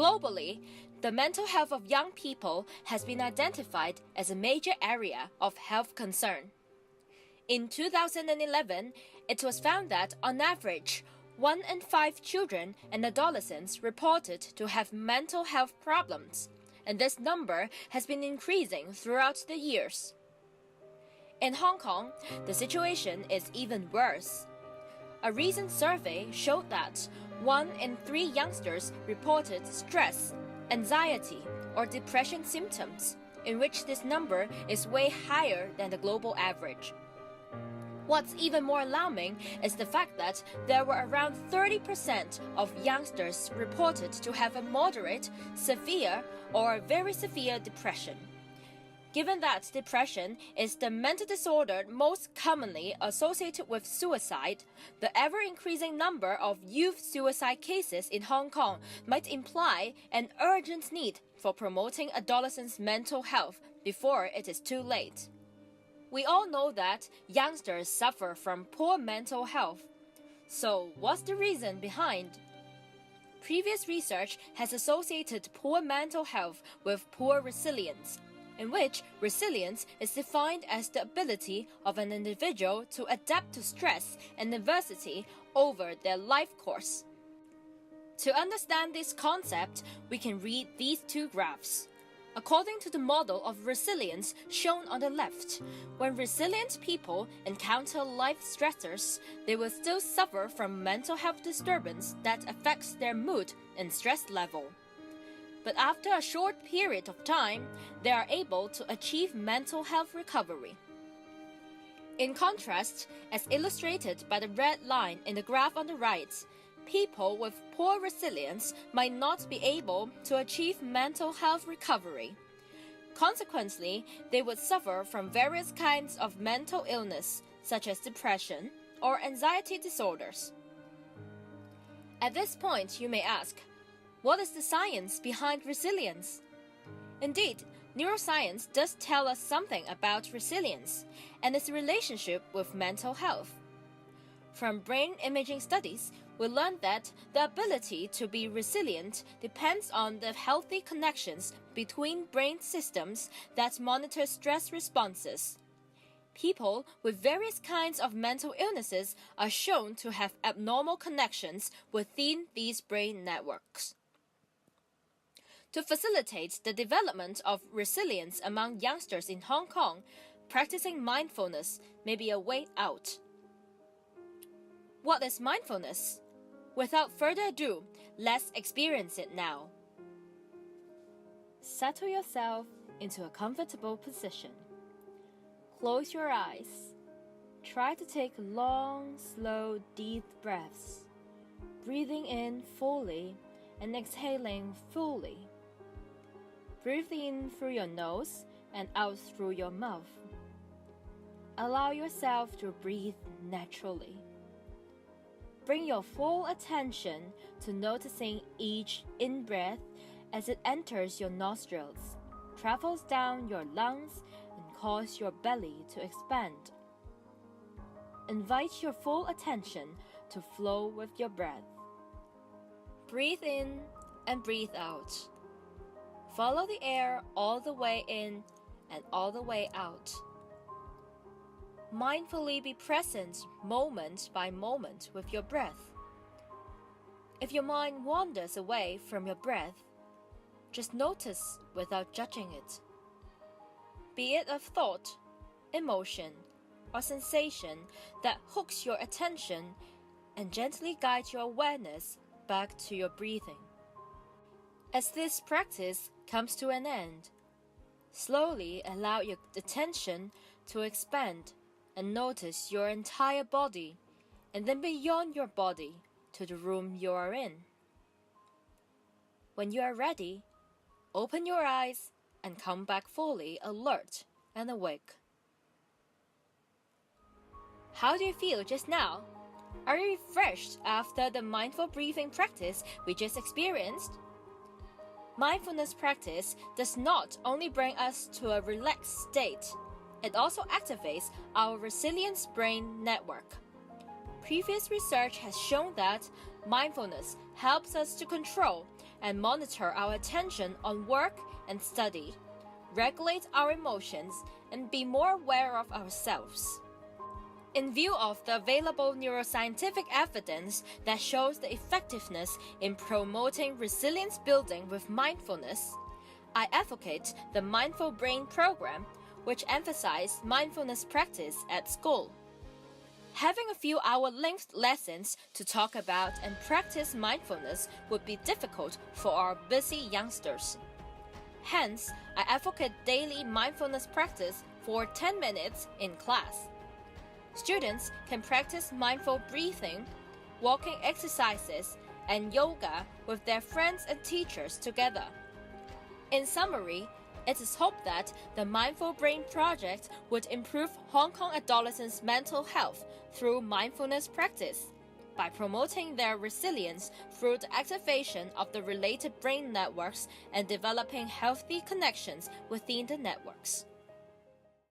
Globally, the mental health of young people has been identified as a major area of health concern. In 2011, it was found that, on average, 1 in 5 children and adolescents reported to have mental health problems, and this number has been increasing throughout the years. In Hong Kong, the situation is even worse. A recent survey showed that 1 in 3 youngsters reported stress, anxiety, or depression symptoms, in which this number is way higher than the global average. What's even more alarming is the fact that there were around 30% of youngsters reported to have a moderate, severe, or very severe depression. Given that depression is the mental disorder most commonly associated with suicide, the ever-increasing number of youth suicide cases in Hong Kong might imply an urgent need for promoting adolescents' mental health before it is too late. We all know that youngsters suffer from poor mental health. So, what's the reason behind? Previous research has associated poor mental health with poor resilience, in which resilience is defined as the ability of an individual to adapt to stress and adversity over their life course. To understand this concept, we can read these 2 graphs. According to the model of resilience shown on the left, when resilient people encounter life stressors, they will still suffer from mental health disturbance that affects their mood and stress level. But after a short period of time, they are able to achieve mental health recovery. In contrast, as illustrated by the red line in the graph on the right, people with poor resilience might not be able to achieve mental health recovery. Consequently, they would suffer from various kinds of mental illness, such as depression or anxiety disorders. At this point, you may ask, what is the science behind resilience? Indeed, neuroscience does tell us something about resilience and its relationship with mental health. From brain imaging studies, we learned that the ability to be resilient depends on the healthy connections between brain systems that monitor stress responses. People with various kinds of mental illnesses are shown to have abnormal connections within these brain networks. To facilitate the development of resilience among youngsters in Hong Kong, practicing mindfulness may be a way out. What is mindfulness? Without further ado, let's experience it now. Settle yourself into a comfortable position. Close your eyes. Try to take long, slow, deep breaths, breathing in fully and exhaling fully. Breathe in through your nose and out through your mouth. Allow yourself to breathe naturally. Bring your full attention to noticing each in-breath as it enters your nostrils, travels down your lungs, and causes your belly to expand. Invite your full attention to flow with your breath. Breathe in and breathe out. Follow the air all the way in and all the way out. Mindfully be present moment by moment with your breath. If your mind wanders away from your breath, just notice without judging it. Be it a thought, emotion, or sensation that hooks your attention, and gently guide your awareness back to your breathing. As this practice comes to an end, slowly allow your attention to expand and notice your entire body, and then beyond your body to the room you are in. When you are ready, open your eyes and come back fully alert and awake. How do you feel just now? Are you refreshed after the mindful breathing practice we just experienced? Mindfulness practice does not only bring us to a relaxed state, it also activates our resilience brain network. Previous research has shown that mindfulness helps us to control and monitor our attention on work and study, regulate our emotions, and be more aware of ourselves. In view of the available neuroscientific evidence that shows the effectiveness in promoting resilience building with mindfulness, I advocate the Mindful Brain program, which emphasizes mindfulness practice at school. Having a few hour-length lessons to talk about and practice mindfulness would be difficult for our busy youngsters. Hence, I advocate daily mindfulness practice for 10 minutes in class. Students can practice mindful breathing, walking exercises, and yoga with their friends and teachers together. In summary, it is hoped that the Mindful Brain Project would improve Hong Kong adolescents' mental health through mindfulness practice by promoting their resilience through the activation of the related brain networks and developing healthy connections within the networks.